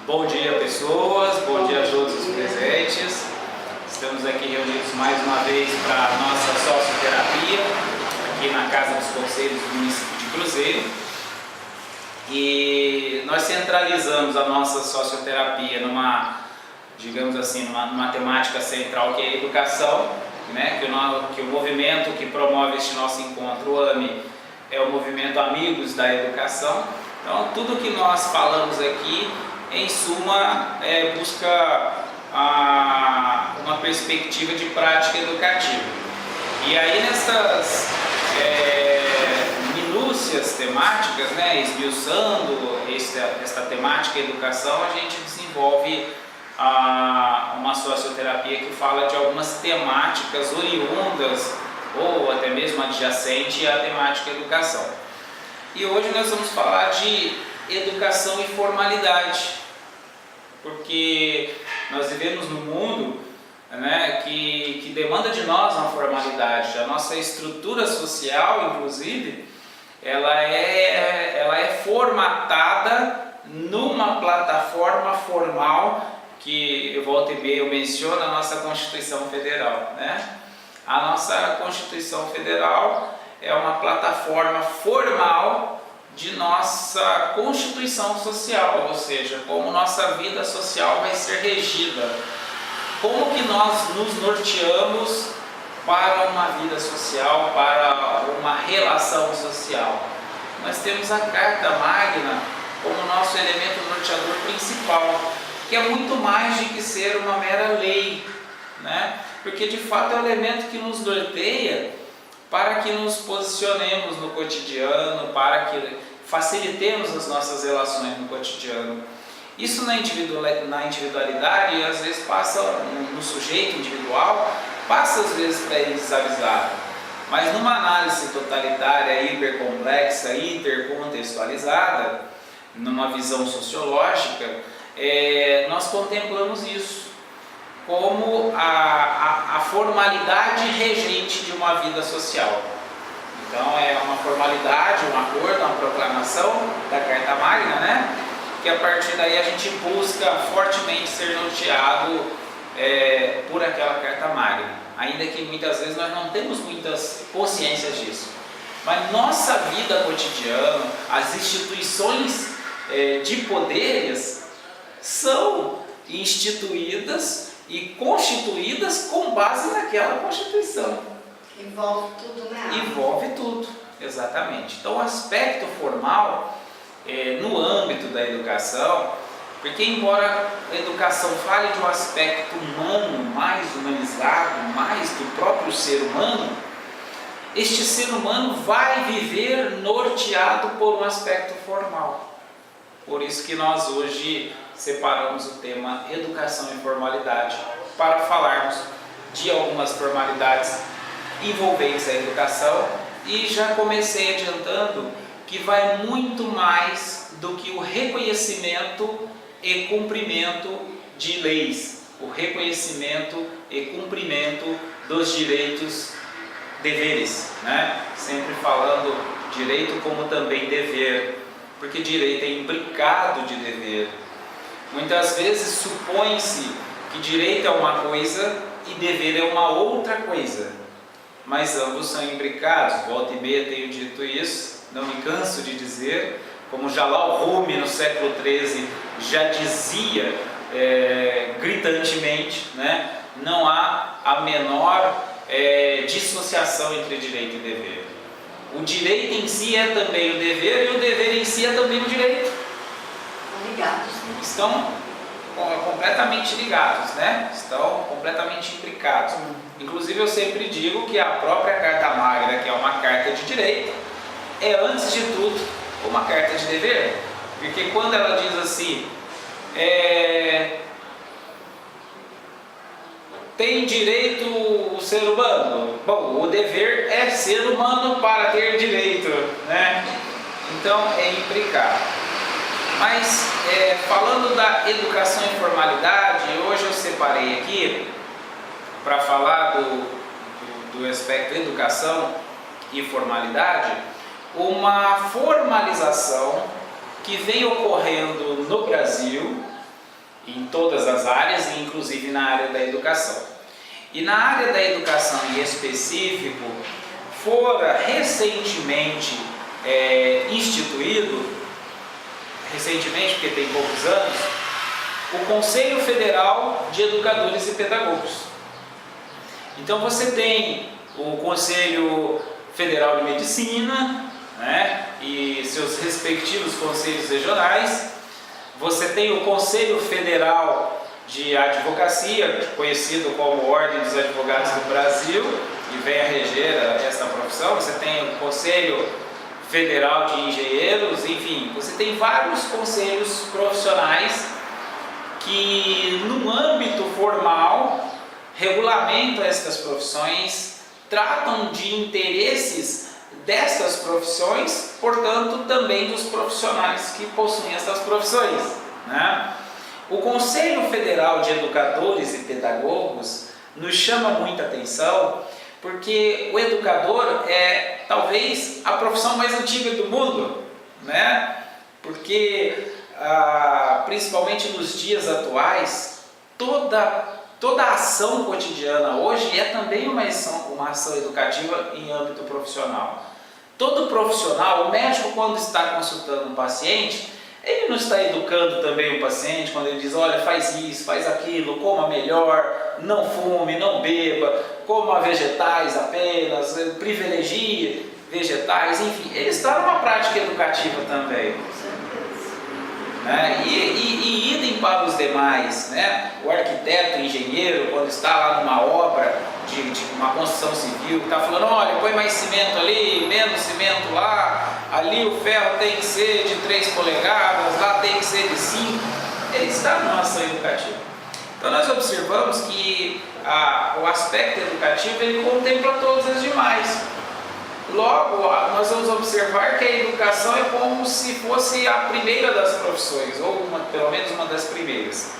Bom dia, pessoas, bom dia a todos os presentes. Estamos aqui reunidos mais uma vez para a nossa socioterapia, aqui na Casa dos Conselhos do município de Cruzeiro. E nós centralizamos a nossa socioterapia digamos assim, numa temática central que é a educação, né? Que o movimento que promove este nosso encontro, o AME, é o movimento Amigos da Educação. Então, tudo que nós falamos aqui, em suma, busca uma perspectiva de prática educativa. E aí, nessas minúcias temáticas, né, esmiuçando esta temática educação, a gente desenvolve uma socioterapia que fala de algumas temáticas oriundas ou até mesmo adjacente à temática educação. E hoje nós vamos falar de educação e formalidade, porque nós vivemos num mundo, né, que demanda de nós uma formalidade. A nossa estrutura social, inclusive, ela é formatada numa plataforma formal que, volta e meia, eu menciono a nossa Constituição Federal, né? A nossa Constituição Federal é uma plataforma formal de nossa Constituição Social, ou seja, como nossa vida social vai ser regida, como que nós nos norteamos para uma vida social, para uma relação social. Nós temos a Carta Magna como nosso elemento norteador principal, que é muito mais de que ser uma mera lei, né? Porque de fato é o elemento que nos norteia para que nos posicionemos no cotidiano, para que facilitemos as nossas relações no cotidiano. Isso na individualidade, às vezes passa no sujeito individual, passa às vezes para ele desavisado. Mas numa análise totalitária, hipercomplexa, intercontextualizada, numa visão sociológica, nós contemplamos isso como a formalidade regente de uma vida social. Então é uma formalidade, um acordo, uma proclamação da Carta Magna, né? Que a partir daí a gente busca fortemente ser norteado por aquela Carta Magna, ainda que muitas vezes nós não temos muitas consciências disso. Mas nossa vida cotidiana, as instituições de poderes são instituídas e constituídas com base naquela Constituição. Envolve tudo, né? Envolve tudo, exatamente. Então o aspecto formal, no âmbito da educação, porque embora a educação fale de um aspecto humano, mais humanizado, mais do próprio ser humano, este ser humano vai viver norteado por um aspecto formal. Por isso que nós hoje separamos o tema educação e formalidade para falarmos de algumas formalidades envolventes à educação, e já comecei adiantando que vai muito mais do que o reconhecimento e cumprimento de leis, o reconhecimento e cumprimento dos direitos, deveres, né? Sempre falando direito como também dever, porque direito é imbricado de dever. Muitas vezes supõe-se que direito é uma coisa e dever é uma outra coisa, mas ambos são imbricados. Volta e meia tenho dito isso, não me canso de dizer, como Jalal Rumi no século XIII já dizia gritantemente, né? Não há a menor dissociação entre direito e dever. O direito em si é também o dever, e o dever em si é também o direito. Ligados. Estão completamente ligados, né? Estão completamente imbricados. Inclusive eu sempre digo que a própria Carta Magna, que é uma carta de direito, é antes de tudo uma carta de dever, porque quando ela diz assim, tem direito o ser humano? Bom, o dever é ser humano para ter direito, né? Então é imbricado. Mas falando da educação e formalidade, hoje eu separei aqui para falar do aspecto educação e formalidade, uma formalização que vem ocorrendo no Brasil em todas as áreas, inclusive na área da educação. E na área da educação em específico, fora recentemente instituído, recentemente porque tem poucos anos, o Conselho Federal de Educadores e Pedagogos. Então você tem o Conselho Federal de Medicina, né, e seus respectivos conselhos regionais. Você tem o Conselho Federal de Advocacia, conhecido como Ordem dos Advogados do Brasil, que vem a reger esta profissão. Você tem o Conselho Federal de Engenheiros, enfim, você tem vários conselhos profissionais que, no âmbito formal, regulamentam estas profissões, tratam de interesses destas profissões, portanto, também dos profissionais que possuem essas profissões, né? O Conselho Federal de Educadores e Pedagogos nos chama muita atenção, porque o educador é talvez a profissão mais antiga do mundo, né? Porque principalmente nos dias atuais, toda a ação cotidiana hoje é também uma ação educativa em âmbito profissional. Todo profissional, o médico, quando está consultando um paciente, ele não está educando também o paciente quando ele diz: olha, faz isso, faz aquilo, coma melhor, não fume, não beba, coma vegetais apenas, privilegie vegetais, enfim, ele está numa prática educativa também. Né? E idem para os demais, né? O arquiteto, o engenheiro, quando está lá numa obra de uma construção civil, está falando: olha, põe mais cimento ali, menos cimento lá, ali o ferro tem que ser de 3 polegadas, lá tem que ser de 5. Ele está numa ação educativa. Então nós observamos que o aspecto educativo ele contempla todas as demais. Logo, nós vamos observar que a educação é como se fosse a primeira das profissões, ou pelo menos uma das primeiras.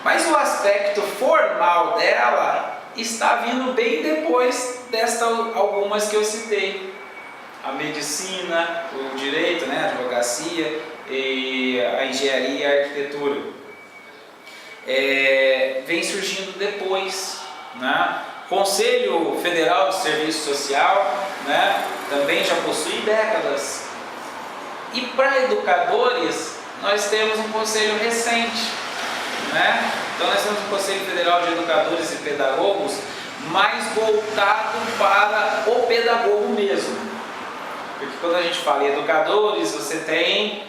Mas o aspecto formal dela está vindo bem depois destas algumas que eu citei. A medicina, o direito, né, a advocacia, e a engenharia e a arquitetura. Vem surgindo depois, né? Conselho Federal de Serviço Social, né, também já possui décadas. E para educadores, nós temos um conselho recente, né? Então nós temos o Conselho Federal de Educadores e Pedagogos, mais voltado para o pedagogo mesmo. Porque quando a gente fala em educadores, você tem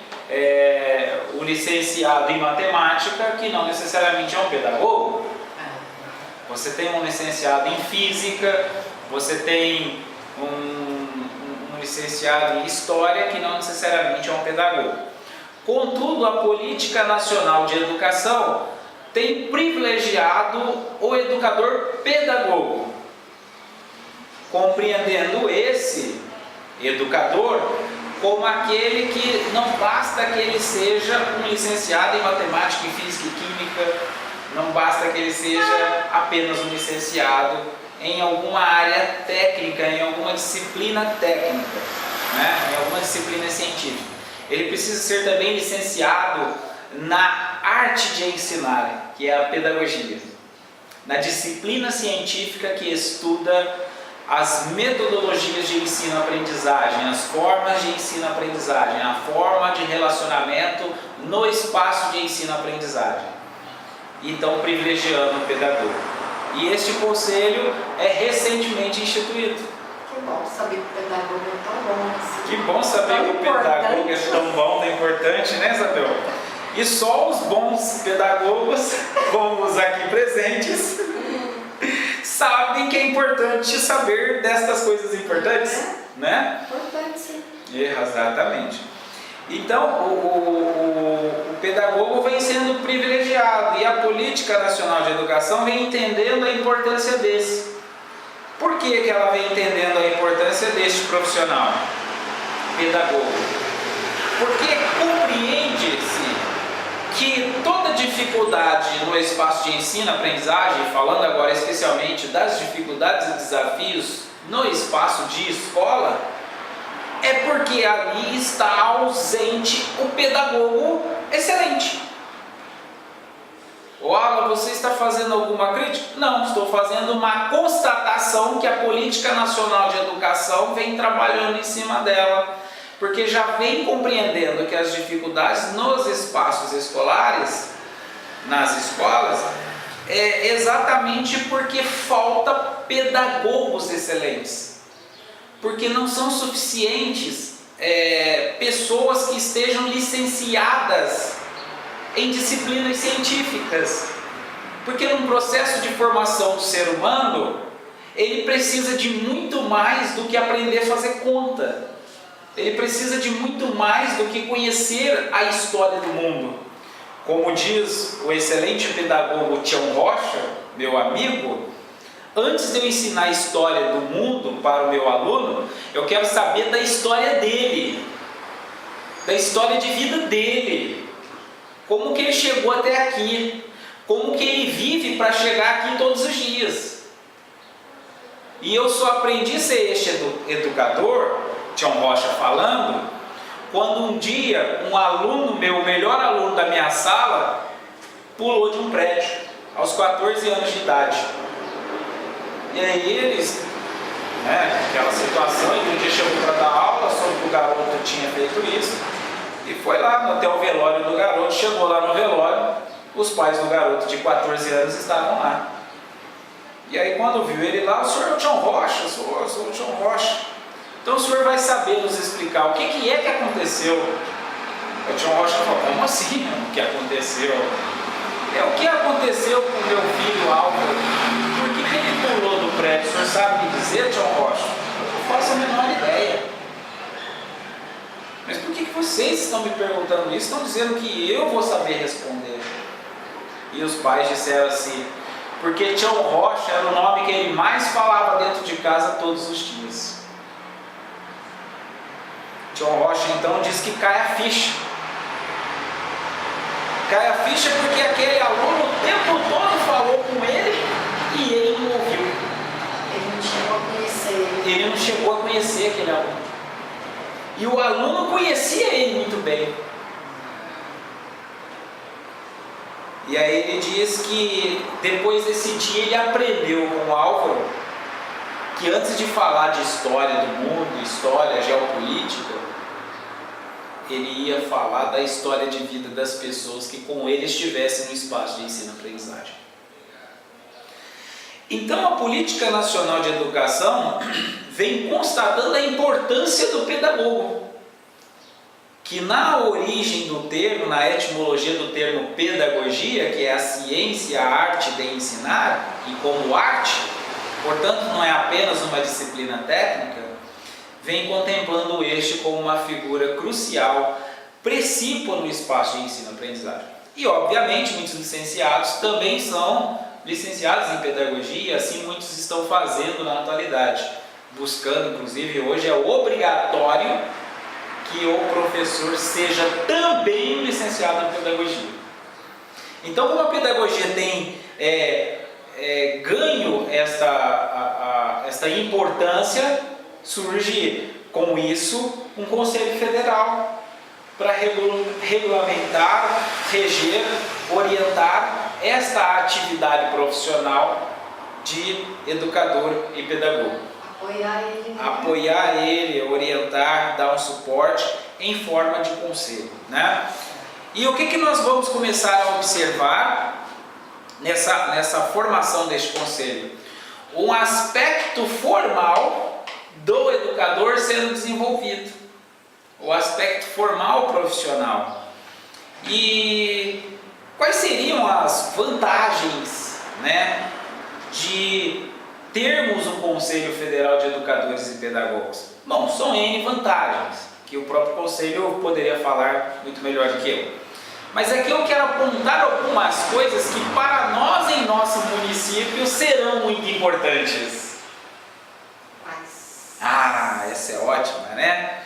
o licenciado em matemática, que não necessariamente é um pedagogo. Você tem um licenciado em física, você tem um licenciado em história, que não necessariamente é um pedagogo. Contudo, a Política Nacional de Educação tem privilegiado o educador pedagogo, compreendendo esse educador como aquele que não basta que ele seja um licenciado em matemática, em física e química, não basta que ele seja apenas um licenciado em alguma área técnica, em alguma disciplina técnica, né? Em alguma disciplina científica. Ele precisa ser também licenciado na arte de ensinar, que é a pedagogia, na disciplina científica que estuda as metodologias de ensino-aprendizagem, as formas de ensino-aprendizagem, a forma de relacionamento no espaço de ensino-aprendizagem. Então, privilegiando o pedagogo. E este conselho é recentemente instituído. Que bom saber que o pedagogo é tão bom assim. Que bom saber que o pedagogo é tão bom, tão importante, né, Isabel? E só os bons pedagogos, como os aqui presentes, sabem que é importante saber destas coisas importantes, né? Importante, sim. Exatamente. Então, o pedagogo vem sendo privilegiado e a Política Nacional de Educação vem entendendo a importância desse. Por que ela vem entendendo a importância deste profissional, pedagogo? Porque compreende-se que toda dificuldade no espaço de ensino-aprendizagem, falando agora especialmente das dificuldades e desafios no espaço de escola, é porque ali está ausente o pedagogo excelente. Ô Alan, você está fazendo alguma crítica? Não, estou fazendo uma constatação que a Política Nacional de Educação vem trabalhando em cima dela, porque já vem compreendendo que as dificuldades nos espaços escolares, nas escolas, é exatamente porque falta pedagogos excelentes, porque não são suficientes pessoas que estejam licenciadas em disciplinas científicas, porque num processo de formação do ser humano, ele precisa de muito mais do que aprender a fazer conta, ele precisa de muito mais do que conhecer a história do mundo. Como diz o excelente pedagogo Tião Rocha, meu amigo, antes de eu ensinar a história do mundo para o meu aluno, eu quero saber da história dele, da história de vida dele, como que ele chegou até aqui, como que ele vive para chegar aqui todos os dias. E eu só aprendi a ser este educador, Tião Rocha falando, quando um dia um aluno meu, o melhor aluno da minha sala, pulou de um prédio, aos 14 anos de idade. E aí eles, aquela situação, e um dia chegou para dar aula, soube que o garoto tinha feito isso, e foi lá até o velório do garoto. Chegou lá no velório, os pais do garoto de 14 anos estavam lá. E aí quando viu ele lá, o senhor é o Tião Rocha? Eu sou o Tião Rocha. Então o senhor vai saber nos explicar o que é que aconteceu. O Tião Rocha falou, como assim? O que aconteceu? O que aconteceu com o meu filho Álvaro? Por que ele pulou do prédio? O senhor sabe me dizer, Tião Rocha? Eu não faço a menor ideia. Mas por que vocês estão me perguntando isso? Estão dizendo que eu vou saber responder. E os pais disseram assim, porque Tião Rocha era o nome que ele mais falava dentro de casa todos os dias. Tião Rocha então diz que cai a ficha. Cai a ficha porque aquele aluno o tempo todo falou com ele e ele não ouviu. Ele não chegou a conhecer. Ele não chegou a conhecer aquele aluno. E o aluno conhecia ele muito bem. E aí ele diz que depois desse dia ele aprendeu com o Álvaro que antes de falar de história do mundo, história geopolítica, ele ia falar da história de vida das pessoas que com ele estivessem no espaço de ensino-aprendizagem. Então a Política Nacional de Educação vem constatando a importância do pedagogo, que na origem do termo, na etimologia do termo pedagogia, que é a ciência, a arte de ensinar, e como arte, portanto não é apenas uma disciplina técnica, vem contemplando este como uma figura crucial, precípua no espaço de ensino-aprendizagem. E obviamente muitos licenciados também são licenciados em pedagogia, assim muitos estão fazendo na atualidade, buscando, inclusive hoje é obrigatório que o professor seja também licenciado em pedagogia. Então, como a pedagogia tem ganho esta importância, surge com isso um Conselho Federal para regulamentar, reger, orientar esta atividade profissional de educador e pedagogo. Apoiar ele. Né? Apoiar ele, orientar, dar um suporte em forma de conselho, né? E o que nós vamos começar a observar nessa formação deste conselho? Um aspecto formal do educador sendo desenvolvido, o aspecto formal profissional. E quais seriam as vantagens, né, de termos um Conselho Federal de Educadores e Pedagogos? Bom, são N vantagens, que o próprio Conselho poderia falar muito melhor do que eu. Mas aqui eu quero apontar algumas coisas que para nós em nosso município serão muito importantes. Essa é ótima, né?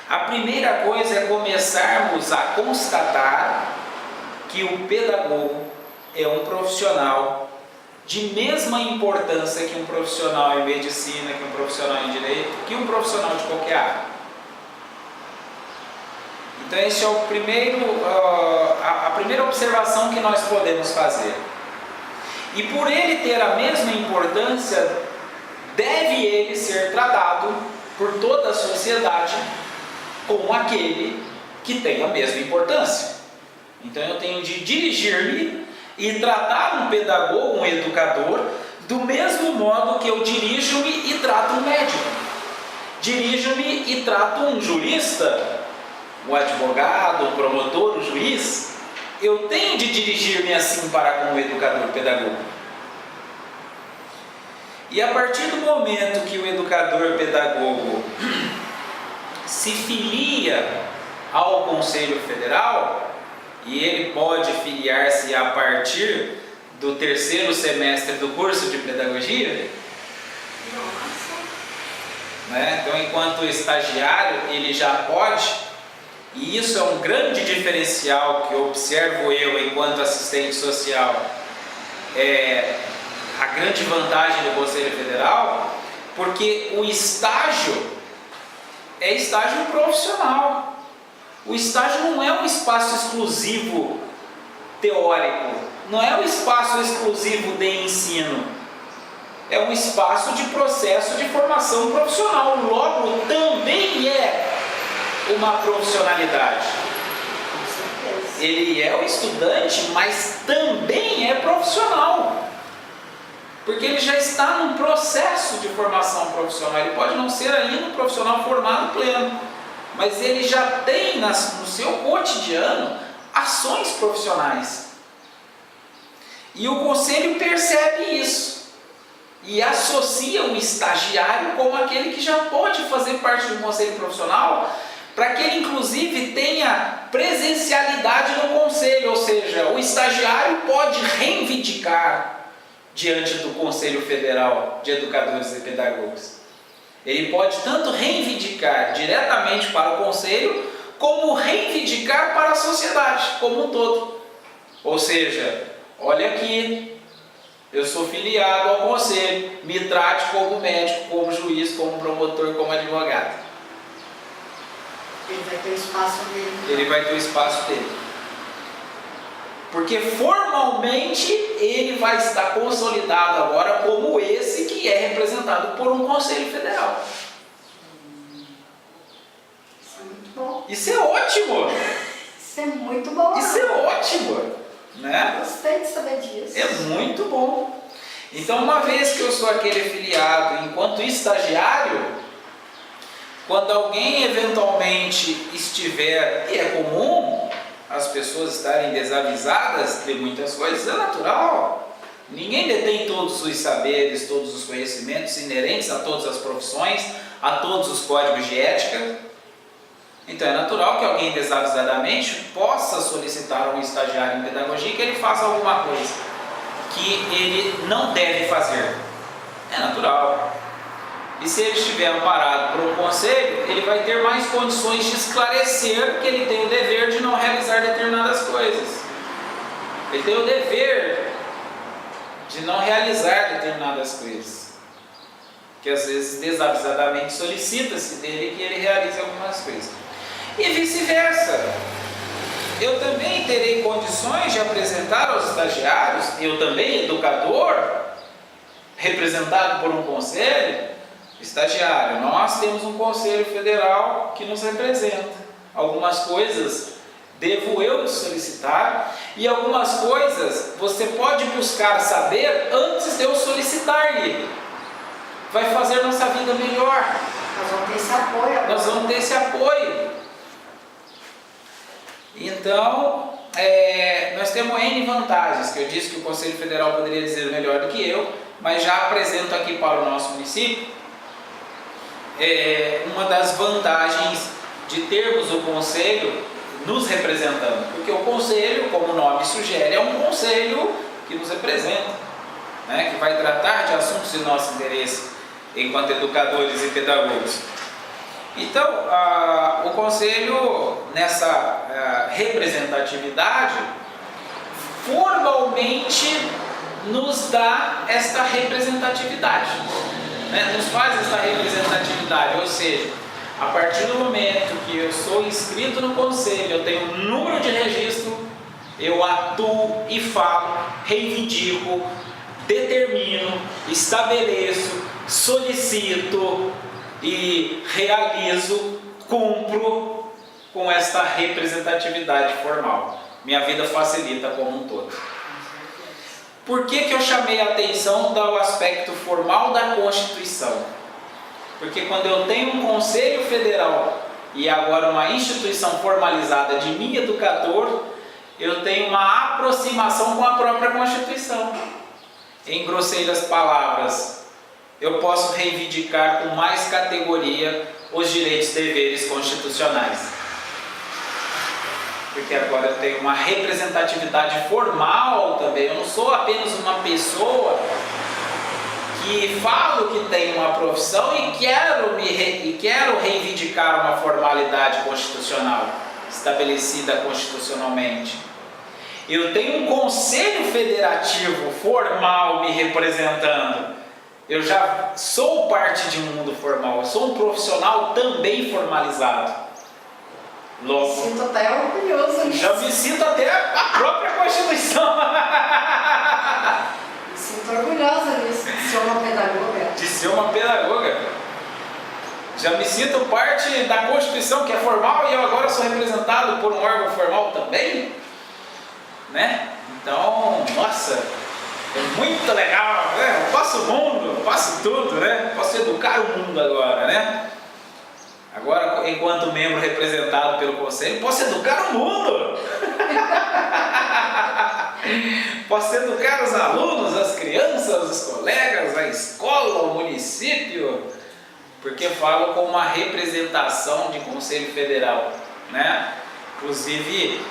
A primeira coisa é começarmos a constatar que o pedagogo é um profissional de mesma importância que um profissional em medicina, que um profissional em direito, que um profissional de qualquer área. Então esse é o primeiro, a primeira observação que nós podemos fazer. E por ele ter a mesma importância, deve ele ser tratado por toda a sociedade como aquele que tem a mesma importância. Então eu tenho de dirigir-me e tratar um pedagogo, um educador, do mesmo modo que eu dirijo-me e trato um médico, dirijo-me e trato um jurista, um advogado, um promotor, um juiz. Eu tenho de dirigir-me assim para com o educador pedagogo. E a partir do momento que o educador pedagogo se filia ao Conselho Federal, e ele pode filiar-se a partir do 3º semestre do curso de pedagogia, né? Então, enquanto estagiário, ele já pode, e isso é um grande diferencial que observo eu enquanto assistente social, a grande vantagem do Conselho Federal, porque o estágio é estágio profissional. O estágio não é um espaço exclusivo teórico, não é um espaço exclusivo de ensino, é um espaço de processo de formação profissional, logo também é uma profissionalidade. Ele é o estudante, mas também é profissional, porque ele já está num processo de formação profissional. Ele pode não ser ainda um profissional formado pleno, mas ele já tem no seu cotidiano ações profissionais. E o conselho percebe isso e associa o estagiário com aquele que já pode fazer parte do conselho profissional, para que ele inclusive tenha presencialidade no conselho, ou seja, o estagiário pode reivindicar diante do Conselho Federal de Educadores e Pedagogos. Ele pode tanto reivindicar diretamente para o conselho, como reivindicar para a sociedade como um todo. Ou seja, olha aqui, eu sou filiado ao conselho, me trate como médico, como juiz, como promotor, como advogado. Ele vai ter o espaço dele. Ele vai ter o espaço dele. Porque formalmente ele vai estar consolidado agora como esse que é representado por um Conselho Federal. Isso é muito bom. Isso é ótimo! Isso é muito bom. Isso é ótimo! Né? Gostei de saber disso. É muito bom. Então, uma vez que eu sou aquele filiado enquanto estagiário, quando alguém eventualmente estiver, e é comum as pessoas estarem desavisadas de muitas coisas, é natural. Ninguém detém todos os saberes, todos os conhecimentos inerentes a todas as profissões, a todos os códigos de ética. Então é natural que alguém desavisadamente possa solicitar a um estagiário em pedagogia que ele faça alguma coisa que ele não deve fazer. É natural. E se ele estiver amparado por um conselho, ele vai ter mais condições de esclarecer que ele tem o dever de não realizar determinadas coisas. Ele tem o dever de não realizar determinadas coisas, que às vezes desavisadamente solicita-se dele que ele realize algumas coisas. E vice-versa. Eu também terei condições de apresentar aos estagiários, eu também, educador, representado por um conselho, estagiário, nós temos um Conselho Federal que nos representa. Algumas coisas devo eu te solicitar e algumas coisas você pode buscar saber antes de eu solicitar-lhe. Vai fazer nossa vida melhor. Nós vamos ter esse apoio agora. Nós vamos ter esse apoio. Então, nós temos N vantagens, que eu disse que o Conselho Federal poderia dizer melhor do que eu, mas já apresento aqui para o nosso município. Uma das vantagens de termos o conselho nos representando, porque o conselho, como o nome sugere, é um conselho que nos representa, né, que vai tratar de assuntos de nosso interesse enquanto educadores e pedagogos. Então, o conselho, nessa representatividade, formalmente nos dá esta representatividade. Nos faz essa representatividade, ou seja, A partir do momento que eu sou inscrito no conselho, eu tenho um número de registro, eu atuo e falo, reivindico, determino, estabeleço, solicito e realizo, cumpro com esta representatividade formal. Minha vida facilita como um todo. Por que eu chamei a atenção do aspecto formal da Constituição? Porque quando eu tenho um Conselho Federal e agora uma instituição formalizada de mim, educador, eu tenho uma aproximação com a própria Constituição. Em grosseiras palavras, eu posso reivindicar com mais categoria os direitos e deveres constitucionais. Porque agora eu tenho uma representatividade formal também. Eu não sou apenas uma pessoa que falo que tem uma profissão e quero reivindicar uma formalidade constitucional estabelecida constitucionalmente. Eu tenho um conselho federativo formal me representando. Eu já sou parte de um mundo formal. Eu sou um profissional também formalizado. Logo, me sinto até orgulhoso nisso. já me sinto até a própria Constituição. Me sinto orgulhosa nisso, de ser uma pedagoga. De ser uma pedagoga. Já me sinto parte da Constituição, que é formal, e eu agora sou representado por um órgão formal também, né? Então, nossa, é muito legal, né? Eu faço o mundo, faço tudo, né? Posso educar o mundo agora, né? Agora, enquanto membro representado pelo Conselho, posso educar o mundo! Posso educar os alunos, as crianças, os colegas, a escola, o município, porque falo com uma representação de Conselho Federal, né? Inclusive,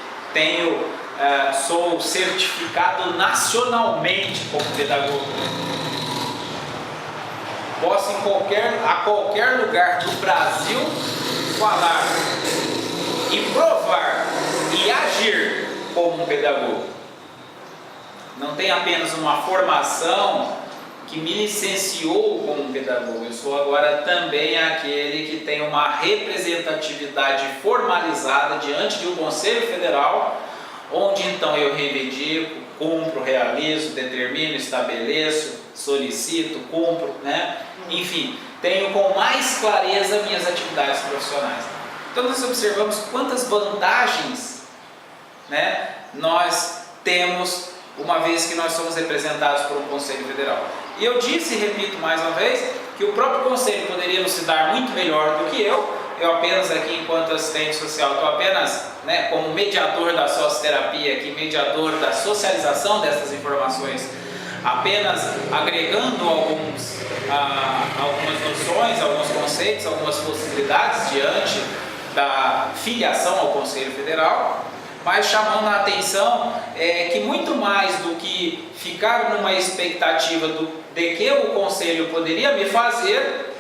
sou certificado nacionalmente como pedagogo. Posso a qualquer lugar do Brasil falar e provar e agir como um pedagogo. Não tem apenas uma formação que me licenciou como um pedagogo. Eu sou agora também aquele que tem uma representatividade formalizada diante de um Conselho Federal, onde então eu reivindico, cumpro, realizo, determino, estabeleço, solicito, cumpro, né? Enfim, tenho com mais clareza minhas atividades profissionais. Então nós observamos quantas vantagens, né, nós temos uma vez que nós somos representados por um Conselho Federal. E eu disse e repito mais uma vez que o próprio Conselho poderia nos dar muito melhor do que eu apenas aqui enquanto assistente social estou apenas, né, como mediador da socioterapia aqui, mediador da socialização dessas informações, apenas agregando algumas noções, alguns conceitos, algumas possibilidades diante da filiação ao Conselho Federal, mas chamando a atenção que muito mais do que ficar numa expectativa de que o Conselho poderia me fazer,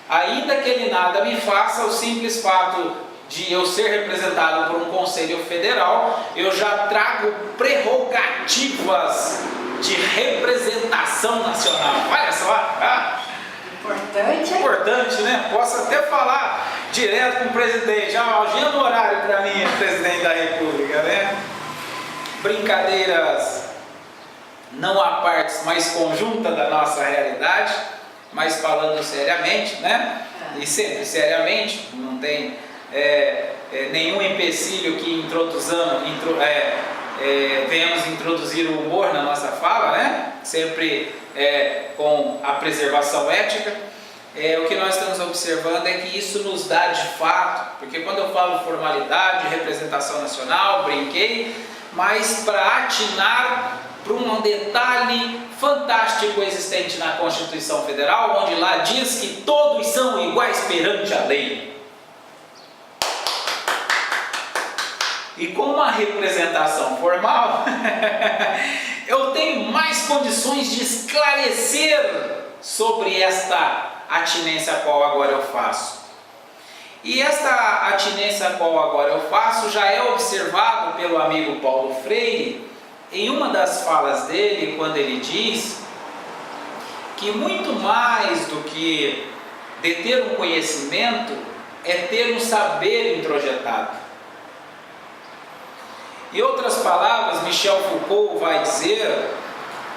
ainda que ele nada me faça, o simples fato de eu ser representado por um Conselho Federal, eu já trago prerrogativas de representação nacional. Olha só! Importante, hein? Importante, né? Posso até falar direto com o presidente. Agenda o horário para mim, presidente da República, né? Brincadeiras não à parte, mas conjunta da nossa realidade, mas falando seriamente, né? E sempre seriamente, não tem nenhum empecilho que venhamos introduzir o humor na nossa fala, né? Sempre com a preservação ética. O que nós estamos observando é que isso nos dá de fato, porque quando eu falo formalidade, representação nacional, brinquei, mas para atinar para um detalhe fantástico existente na Constituição Federal, onde lá diz que todos são iguais perante a lei. E com uma representação formal, eu tenho mais condições de esclarecer sobre esta atinência a qual agora eu faço. E esta atinência a qual agora eu faço já é observado pelo amigo Paulo Freire em uma das falas dele, quando ele diz que muito mais do que deter um conhecimento é ter um saber introjetado. Em outras palavras, Michel Foucault vai dizer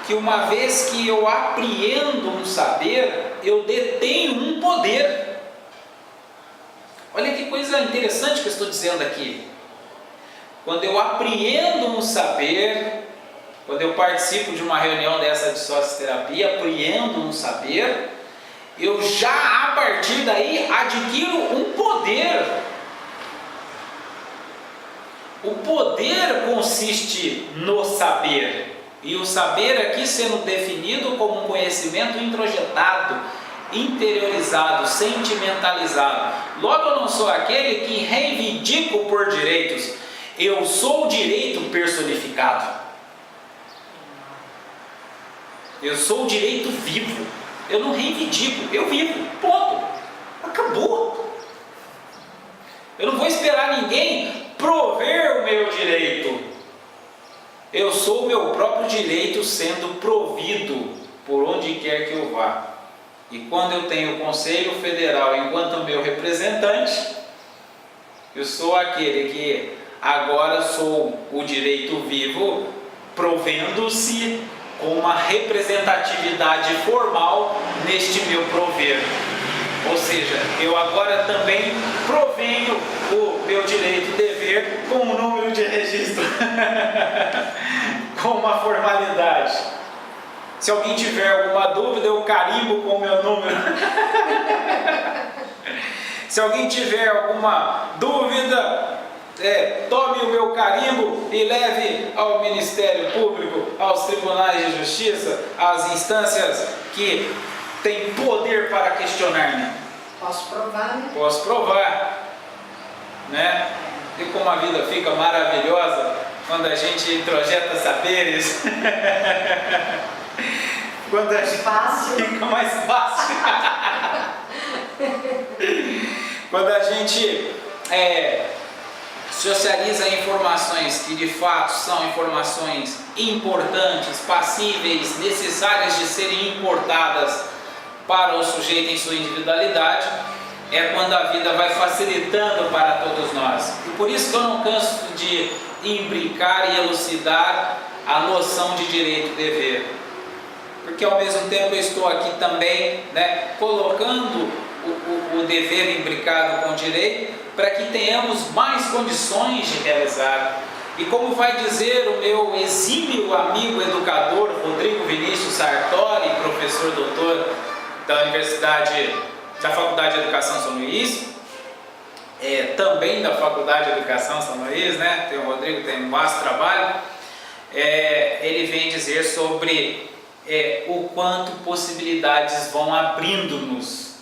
que uma vez que eu apreendo um saber, eu detenho um poder. Olha que coisa interessante que eu estou dizendo aqui. Quando eu apreendo um saber, quando eu participo de uma reunião dessa de socioterapia, apreendo um saber, eu já a partir daí adquiro um poder. O poder consiste no saber. E o saber aqui sendo definido como um conhecimento introjetado, interiorizado, sentimentalizado. Logo, eu não sou aquele que reivindico por direitos. Eu sou o direito personificado. Eu sou o direito vivo. Eu não reivindico, eu vivo. Ponto. Acabou. Eu não vou esperar ninguém prover o meu direito. Eu sou o meu próprio direito sendo provido por onde quer que eu vá. E quando eu tenho o Conselho Federal enquanto meu representante, eu sou aquele que agora sou o direito vivo, provendo-se com uma representatividade formal neste meu prover. Ou seja, eu agora também provenho o meu direito e dever com um número de registro, com uma formalidade. Se alguém tiver alguma dúvida, eu carimbo com o meu número. Se alguém tiver alguma dúvida, tome o meu carimbo e leve ao Ministério Público, aos tribunais de justiça, às instâncias que têm poder para questionar-me. Posso provar, né? Posso provar, né? E como a vida fica maravilhosa quando a gente introjeta saberes. Quando a gente fácil. Fica mais fácil. Quando a gente socializa informações que de fato são informações importantes, passíveis, necessárias de serem importadas para o sujeito em sua individualidade, é quando a vida vai facilitando para todos nós. E por isso que eu não canso de imbricar e elucidar a noção de direito e dever. Porque ao mesmo tempo eu estou aqui também, colocando o dever imbricado com o direito, para que tenhamos mais condições de realizar. E como vai dizer o meu exímio amigo educador Rodrigo Vinícius Sartori, professor doutor da Faculdade de Educação São Luís, também da Faculdade de Educação São Luís, tem o Rodrigo, tem um vasto trabalho, ele vem dizer sobre o quanto possibilidades vão abrindo-nos,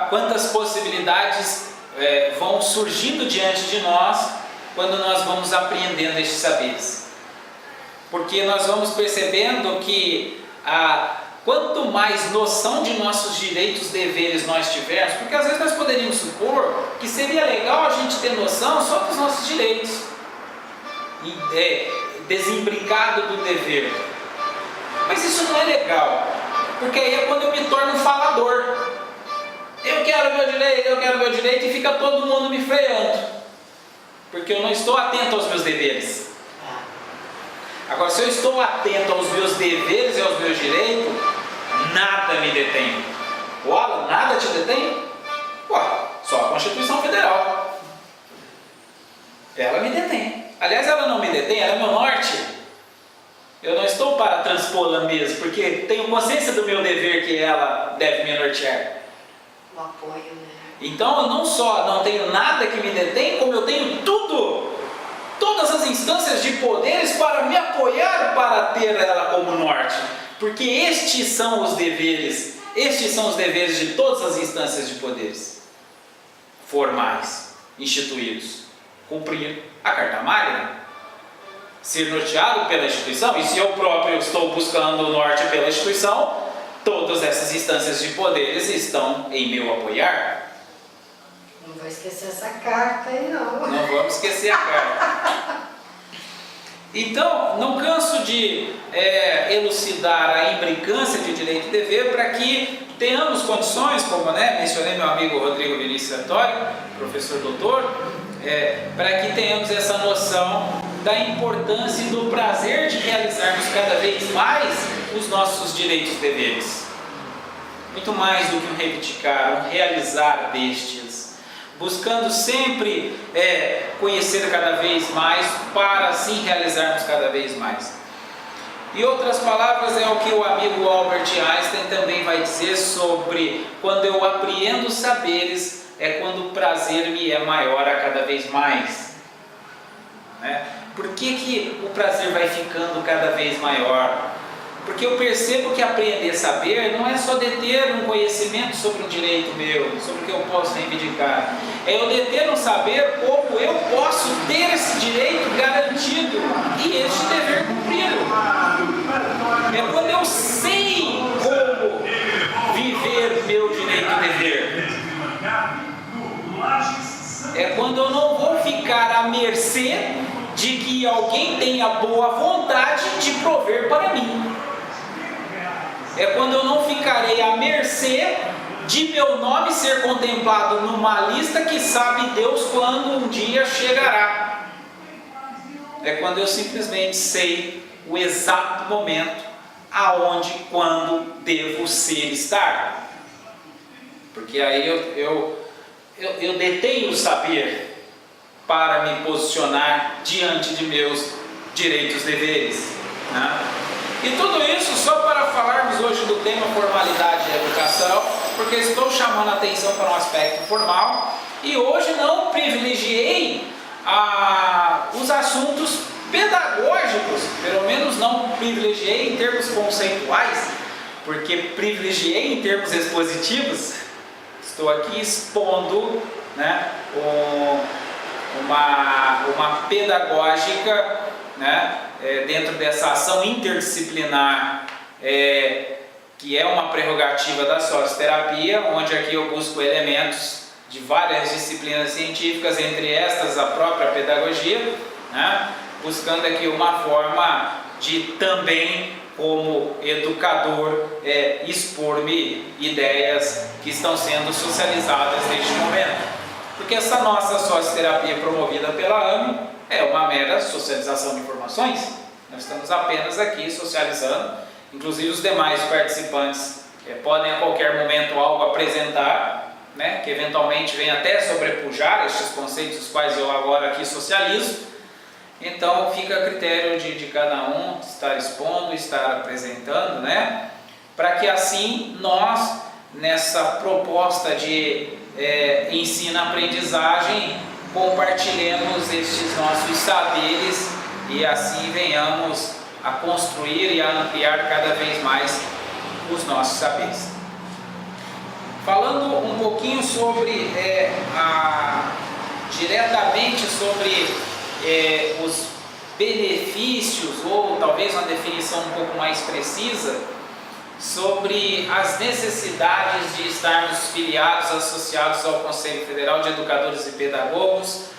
quantas possibilidades vão surgindo diante de nós quando nós vamos apreendendo estes saberes. Porque nós vamos percebendo que quanto mais noção de nossos direitos e deveres nós tivermos, porque às vezes nós poderíamos supor que seria legal a gente ter noção só dos nossos direitos, desimbricado do dever. Mas isso não é legal, porque aí é quando eu me torno um falador. Eu quero meu direito, e fica todo mundo me freando, porque eu não estou atento aos meus deveres. Agora, se eu estou atento aos meus deveres e aos meus direitos, nada me detém. Alan, nada te detém? Só a Constituição Federal. Ela me detém. Aliás, ela não me detém, ela é meu norte. Eu não estou para transpô-la mesmo, porque tenho consciência do meu dever que ela deve me nortear. O apoio, né? Então eu não só não tenho nada que me detém, como eu tenho tudo, todas as instâncias de poderes para me apoiar para ter ela como norte. Porque estes são os deveres de todas as instâncias de poderes formais, instituídos. Cumprir a Carta Magna, ser norteado pela instituição, e se eu próprio estou buscando o norte pela instituição, todas essas instâncias de poderes estão em meu apoiar. Não vou esquecer essa carta aí, não. Não vamos esquecer a carta. Então, não canso de elucidar a imbricância de direito e dever para que tenhamos condições, como mencionei meu amigo Rodrigo Vinícius Sartori, professor doutor, para que tenhamos essa noção da importância e do prazer de realizarmos cada vez mais os nossos direitos e deveres. Muito mais do que um reivindicar, um realizar destes, buscando sempre conhecer cada vez mais, para assim realizarmos cada vez mais. Em outras palavras, é o que o amigo Albert Einstein também vai dizer sobre quando eu apreendo saberes, é quando o prazer me é maior a cada vez mais. Por que o prazer vai ficando cada vez maior? Porque eu percebo que aprender saber não é só deter um conhecimento sobre um direito meu, sobre o que eu posso reivindicar. É eu deter um saber como eu posso ter esse direito garantido e este dever cumprido. É quando eu sei como viver meu direito e dever. É quando eu não vou ficar à mercê de que alguém tenha boa vontade de prover para mim. É quando eu não ficarei à mercê de meu nome ser contemplado numa lista que sabe Deus quando um dia chegará. É quando eu simplesmente sei o exato momento, aonde, quando devo ser estar. Porque aí eu detenho o saber para me posicionar diante de meus direitos e deveres. E tudo isso só para falarmos hoje do tema formalidade e educação, porque estou chamando a atenção para um aspecto formal e hoje não privilegiei os assuntos pedagógicos, pelo menos não privilegiei em termos conceituais, porque privilegiei em termos expositivos. Estou aqui expondo uma pedagógica dentro dessa ação interdisciplinar, que é uma prerrogativa da socioterapia, onde aqui eu busco elementos de várias disciplinas científicas, entre estas a própria pedagogia, buscando aqui uma forma de também, como educador, expor-me ideias que estão sendo socializadas neste momento. Porque essa nossa socioterapia promovida pela AME é uma mera socialização de informações. Nós estamos apenas aqui socializando, inclusive os demais participantes podem a qualquer momento algo apresentar, que eventualmente vem até sobrepujar estes conceitos os quais eu agora aqui socializo. Então fica a critério de cada um estar expondo, estar apresentando, para que assim nós, nessa proposta de ensino-aprendizagem, compartilhemos estes nossos saberes e assim venhamos a construir e a ampliar cada vez mais os nossos saberes. Falando um pouquinho sobre diretamente sobre os benefícios, ou talvez uma definição um pouco mais precisa, sobre as necessidades de estarmos filiados, associados ao Conselho Federal de Educadores e Pedagogos,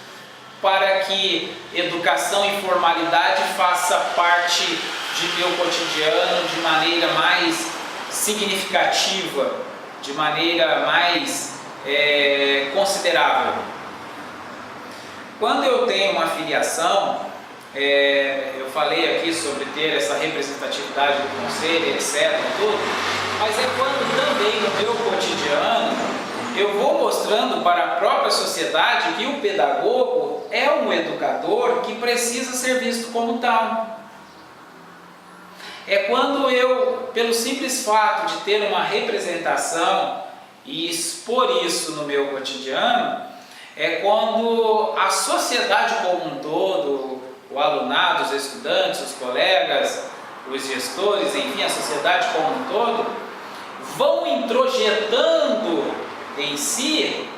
para que educação e formalidade faça parte de meu cotidiano de maneira mais significativa, de maneira mais considerável. Quando eu tenho uma filiação, eu falei aqui sobre ter essa representatividade do conselho, etc, tudo, mas é quando também no meu cotidiano eu vou mostrando para a própria sociedade que o pedagogo é um educador que precisa ser visto como tal. É quando eu, pelo simples fato de ter uma representação e expor isso no meu cotidiano, é quando a sociedade como um todo, o alunado, os estudantes, os colegas, os gestores, enfim, a sociedade como um todo, vão introjetando em si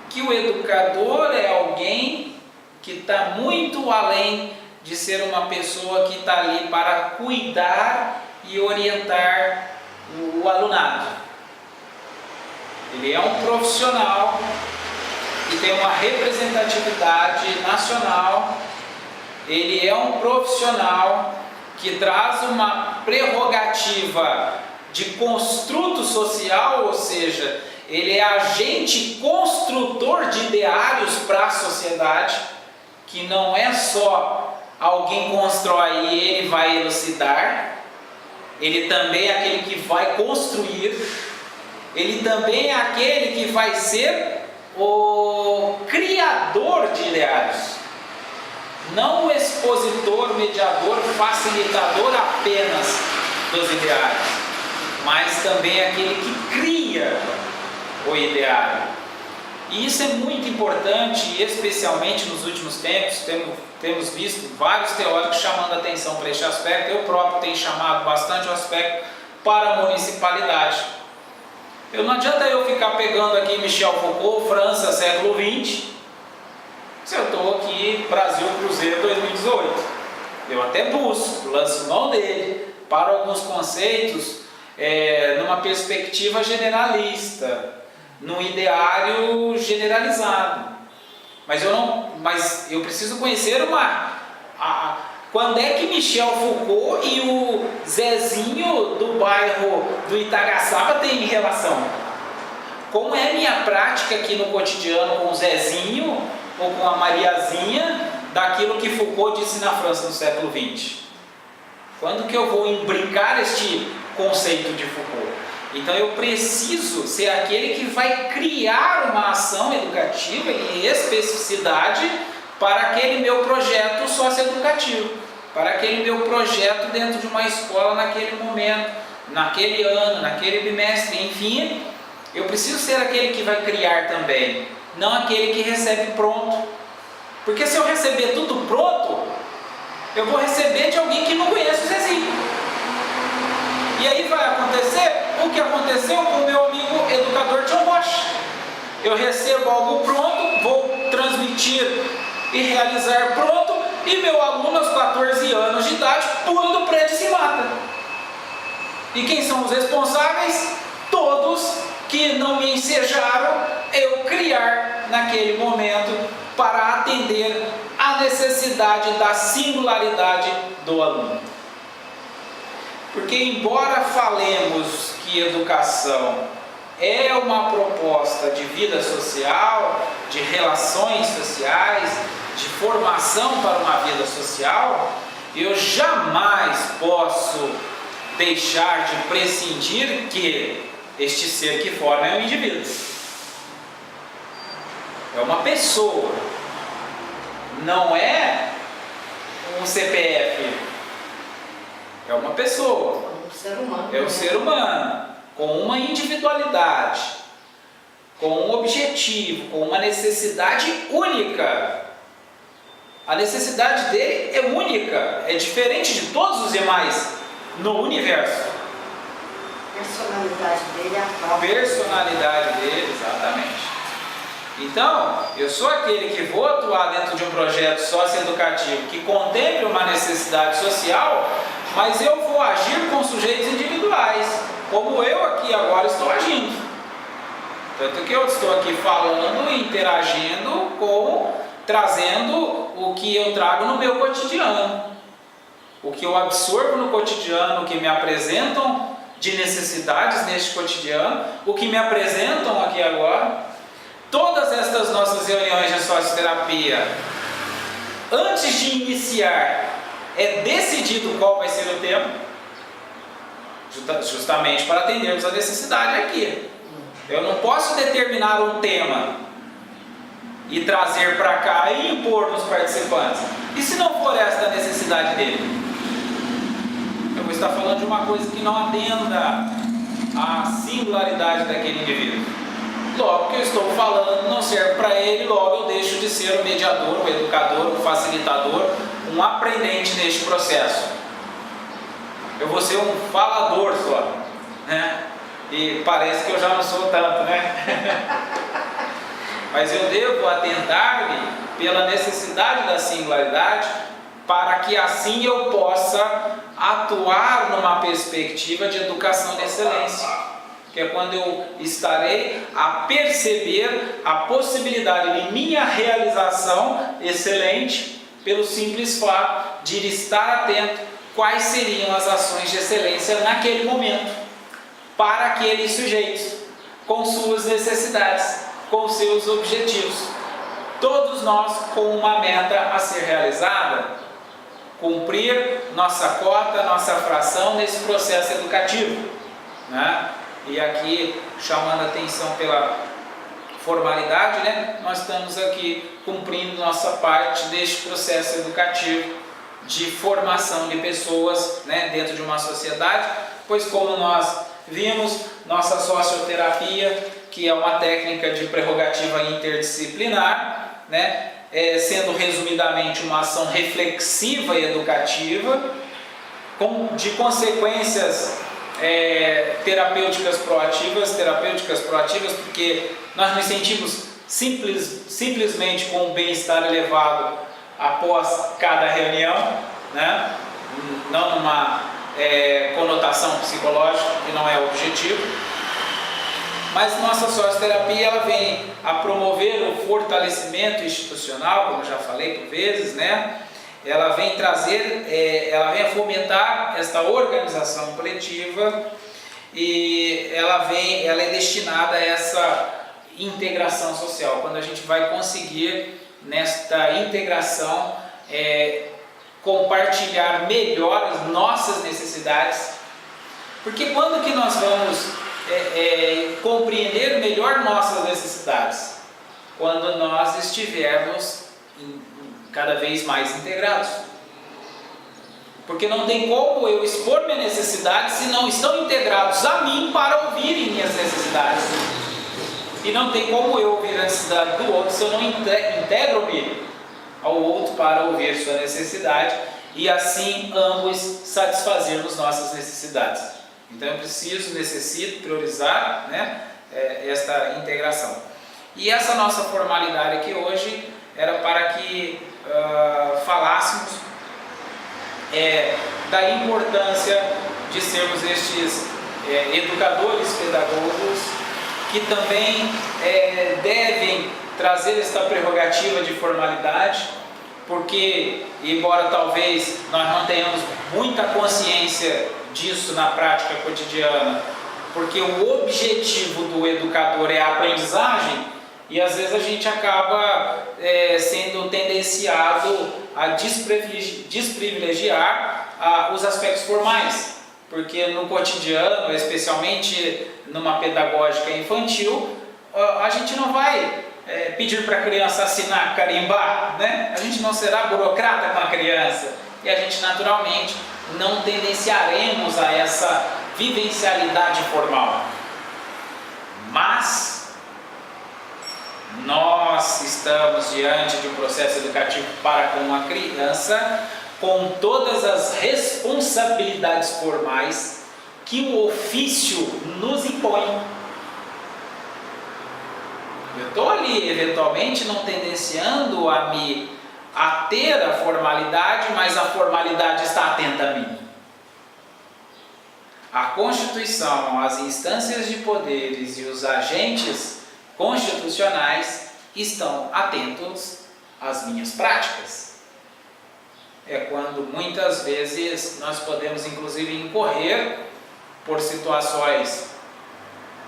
que o educador é alguém que está muito além de ser uma pessoa que está ali para cuidar e orientar o alunado. Ele é um profissional que tem uma representatividade nacional, ele é um profissional que traz uma prerrogativa de construto social, ou seja, ele é agente construtor de ideários para a sociedade, que não é só alguém constrói e ele vai elucidar, ele também é aquele que vai construir, ele também é aquele que vai ser o criador de ideários, não o expositor, mediador, facilitador apenas dos ideários, mas também aquele que cria o ideário. E isso é muito importante, especialmente nos últimos tempos. Temos visto vários teóricos chamando a atenção para este aspecto. Eu próprio tenho chamado bastante o aspecto para a municipalidade. Não adianta eu ficar pegando aqui Michel Foucault, França, século XX, se eu estou aqui, Brasil Cruzeiro 2018. Eu até busco, lanço mão dele para alguns conceitos numa perspectiva generalista, num ideário generalizado. Mas eu preciso conhecer quando é que Michel Foucault e o Zezinho do bairro do Itagaçaba têm relação? Como é minha prática aqui no cotidiano com o Zezinho ou com a Mariazinha daquilo que Foucault disse na França no século XX? Quando que eu vou imbricar este conceito de Foucault? Então eu preciso ser aquele que vai criar uma ação educativa em especificidade para aquele meu projeto socioeducativo, para aquele meu projeto dentro de uma escola naquele momento, naquele ano, naquele bimestre, enfim. Eu preciso ser aquele que vai criar também, não aquele que recebe pronto. Porque se eu receber tudo pronto, eu vou receber de alguém que não conhece o Zezinho. E aí vai acontecer o que aconteceu com o meu amigo educador John Rocha. Eu recebo algo pronto, vou transmitir e realizar pronto, e meu aluno aos 14 anos de idade pula do prédio e se mata. E quem são os responsáveis? Todos que não me ensejaram eu criar naquele momento para atender à necessidade da singularidade do aluno. Porque embora falemos que educação é uma proposta de vida social, de relações sociais, de formação para uma vida social, eu jamais posso deixar de prescindir que este ser que forma é um indivíduo. É uma pessoa. Não é um CPF. É uma pessoa. É um ser humano. É um ser humano, com uma individualidade, com um objetivo, com uma necessidade única. A necessidade dele é única, é diferente de todos os demais no universo. A personalidade dele é a própria. A personalidade dele, exatamente. Então, eu sou aquele que vou atuar dentro de um projeto socioeducativo que contemple uma necessidade social, mas eu vou agir com sujeitos individuais, como eu aqui agora estou agindo. Tanto que eu estou aqui falando e interagindo trazendo o que eu trago no meu cotidiano, o que eu absorvo no cotidiano, o que me apresentam de necessidades neste cotidiano, o que me apresentam aqui agora. Todas estas nossas reuniões de socioterapia, antes de iniciar, é decidido qual vai ser o tema, justamente para atendermos a necessidade aqui. Eu não posso determinar um tema e trazer para cá e impor nos participantes. E se não for esta a necessidade dele? Eu vou estar falando de uma coisa que não atenda à singularidade daquele indivíduo. Logo que eu estou falando não serve para ele, logo eu deixo de ser o mediador, o educador, o facilitador, um aprendente neste processo. Eu vou ser um falador só, né? E parece que eu já não sou tanto, né? Mas eu devo atentar-me pela necessidade da singularidade, para que assim eu possa atuar numa perspectiva de educação de excelência, que é quando eu estarei a perceber a possibilidade de minha realização excelente, pelo simples fato de estar atento quais seriam as ações de excelência naquele momento. para aqueles sujeitos, com suas necessidades, com seus objetivos. Todos nós com uma meta a ser realizada, cumprir nossa cota, nossa fração nesse processo educativo, né? E aqui, chamando a atenção pela formalidade, né? Nós estamos aqui cumprindo nossa parte deste processo educativo de formação de pessoas, né, dentro de uma sociedade, pois como nós vimos, nossa socioterapia, que é uma técnica de prerrogativa interdisciplinar, né, sendo resumidamente uma ação reflexiva e educativa, de consequências terapêuticas proativas, porque nós nos sentimos simplesmente com o bem-estar elevado após cada reunião, né? Não numa conotação psicológica, que não é o objetivo. Mas nossa socioterapia ela vem a promover o fortalecimento institucional, como já falei por vezes, né? Ela vem ela vem a fomentar esta organização coletiva e ela é destinada a essa integração social. Quando a gente vai conseguir nesta integração compartilhar melhor as nossas necessidades, porque quando que nós vamos compreender melhor nossas necessidades? Quando nós estivermos cada vez mais integrados. Porque não tem como eu expor minhas necessidades se não estão integrados a mim para ouvirem minhas necessidades. E não tem como eu ouvir a necessidade do outro se eu não integro-me ao outro para ouvir sua necessidade e assim ambos satisfazermos nossas necessidades. Então eu necessito priorizar, né, esta integração. E essa nossa formalidade aqui hoje era para que falássemos da importância de sermos estes educadores, pedagogos, que também devem trazer esta prerrogativa de formalidade, porque, embora talvez nós não tenhamos muita consciência disso na prática cotidiana, porque o objetivo do educador é a aprendizagem, e às vezes a gente acaba sendo tendenciado a desprivilegiar os aspectos formais, porque no cotidiano, especialmente numa pedagógica infantil, a gente não vai pedir para a criança assinar, carimbar, né? A gente não será burocrata com a criança e a gente naturalmente não tendenciaremos a essa vivencialidade formal. Mas nós estamos diante de um processo educativo para com a criança, com todas as responsabilidades formais que o ofício nos impõe. Eu estou ali, eventualmente, não tendenciando a ter a formalidade, mas a formalidade está atenta a mim. A Constituição, as instâncias de poderes e os agentes constitucionais estão atentos às minhas práticas. É quando muitas vezes nós podemos inclusive incorrer por situações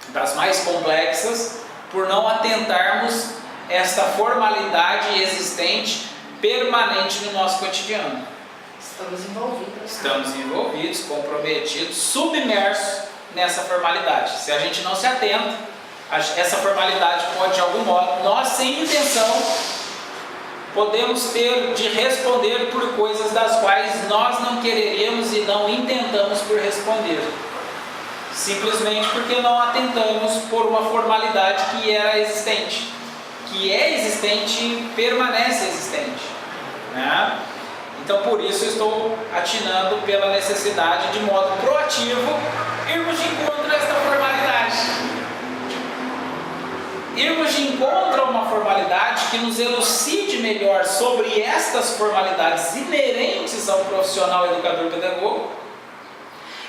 das mais complexas, por não atentarmos esta formalidade existente, permanente no nosso cotidiano. Estamos envolvidos, comprometidos, submersos nessa formalidade. Se a gente não se atenta, essa formalidade pode, de algum modo, nós sem intenção, podemos ter de responder por coisas das quais nós não quereríamos e não intentamos por responder. Simplesmente porque não atentamos por uma formalidade que era existente. Que é existente, permanece existente, né? Então, por isso, estou atinando pela necessidade, de modo proativo, irmos de encontro a esta formalidade. Irmos de encontro a uma formalidade que nos elucide melhor sobre estas formalidades inerentes ao profissional educador-pedagogo,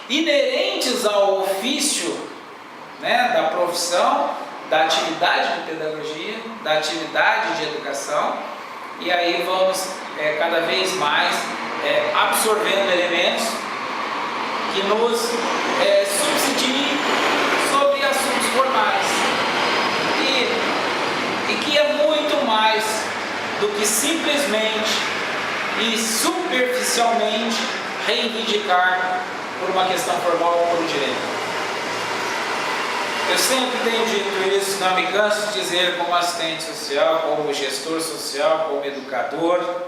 inerentes ao ofício, né, da profissão, da atividade de pedagogia, da atividade de educação, e aí vamos cada vez mais absorvendo elementos que nos subsidiem que simplesmente e superficialmente reivindicar por uma questão formal ou por um direito. Eu sempre tenho dito isso, não me canso de dizer, como assistente social, como gestor social, como educador,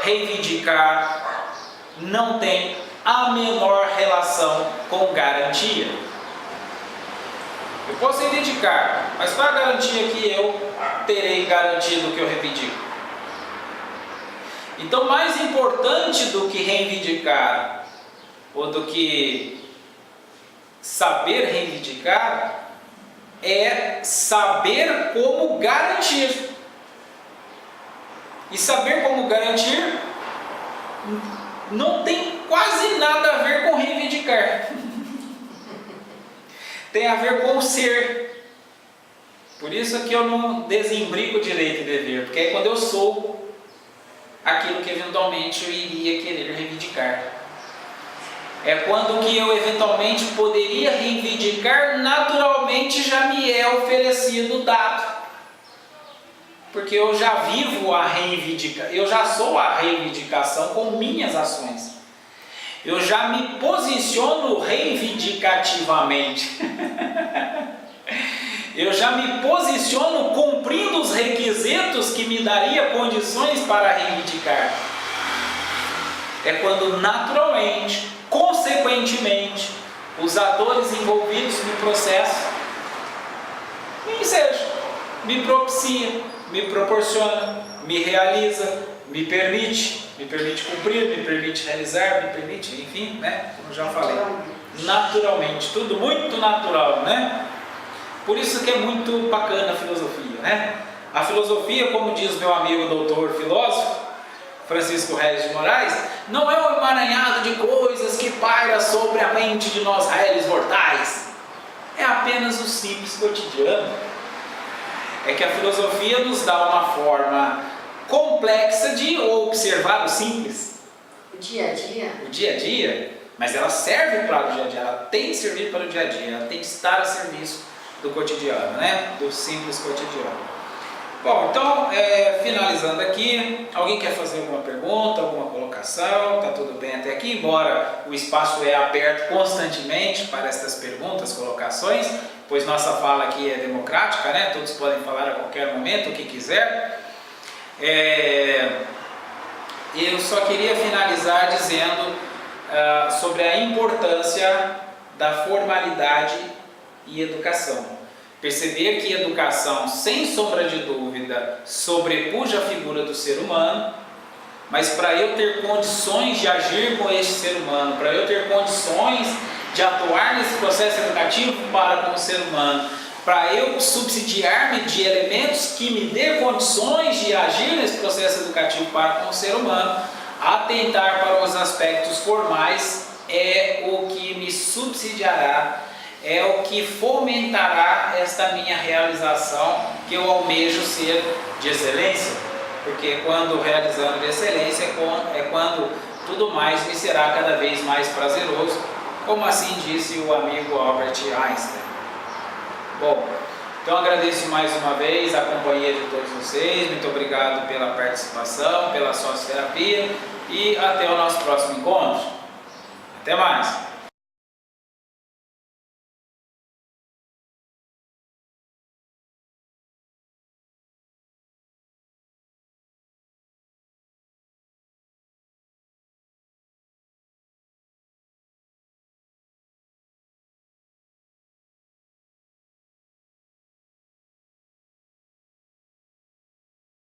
reivindicar não tem a menor relação com garantia. Eu posso reivindicar, mas qual a garantia que eu terei garantia do que eu reivindico? Então, mais importante do que reivindicar, ou do que saber reivindicar, é saber como garantir. E saber como garantir não tem quase nada a ver com reivindicar. Tem a ver com ser. Por isso que eu não desembrigo direito e dever, porque é quando eu sou aquilo que eventualmente eu iria querer reivindicar. É quando que eu eventualmente poderia reivindicar, naturalmente já me é oferecido dado. Porque eu já vivo a reivindicação, eu já sou a reivindicação com minhas ações. Eu já me posiciono reivindicativamente. Eu já me posiciono cumprindo os requisitos que me daria condições para reivindicar. É quando naturalmente, consequentemente, os atores envolvidos no processo me ensejam, me propicia, me proporciona, me realiza, me permite cumprir, me permite realizar, me permite, enfim, né? Como já falei, naturalmente, tudo muito natural, né? Por isso que é muito bacana a filosofia, né? A filosofia, como diz meu amigo doutor filósofo Francisco Regis de Moraes, não é um emaranhado de coisas que paira sobre a mente de nós réis mortais. É apenas o simples cotidiano. É que a filosofia nos dá uma forma complexa de observar o simples. O dia a dia. O dia a dia, mas ela serve para o dia a dia, ela tem que servir para o dia a dia, ela tem que estar a serviço do cotidiano, né? Do simples cotidiano. Bom, então, finalizando aqui, alguém quer fazer alguma pergunta, alguma colocação? Está tudo bem até aqui, embora o espaço é aberto constantemente para estas perguntas, colocações, pois nossa fala aqui é democrática, né? Todos podem falar a qualquer momento o que quiser. Eu só queria finalizar dizendo sobre a importância da formalidade e educação. Perceber que educação, sem sombra de dúvida, sobrepuja a figura do ser humano, mas para eu ter condições de agir com este ser humano, para eu ter condições de atuar nesse processo educativo para com o ser humano, para eu subsidiar-me de elementos que me dê condições de agir nesse processo educativo para com o ser humano, atentar para os aspectos formais é o que me subsidiará, é o que fomentará esta minha realização que eu almejo ser de excelência, porque quando realizando de excelência é quando tudo mais me será cada vez mais prazeroso, como assim disse o amigo Albert Einstein. Bom, então agradeço mais uma vez a companhia de todos vocês, muito obrigado pela participação, pela socioterapia e até o nosso próximo encontro. Até mais!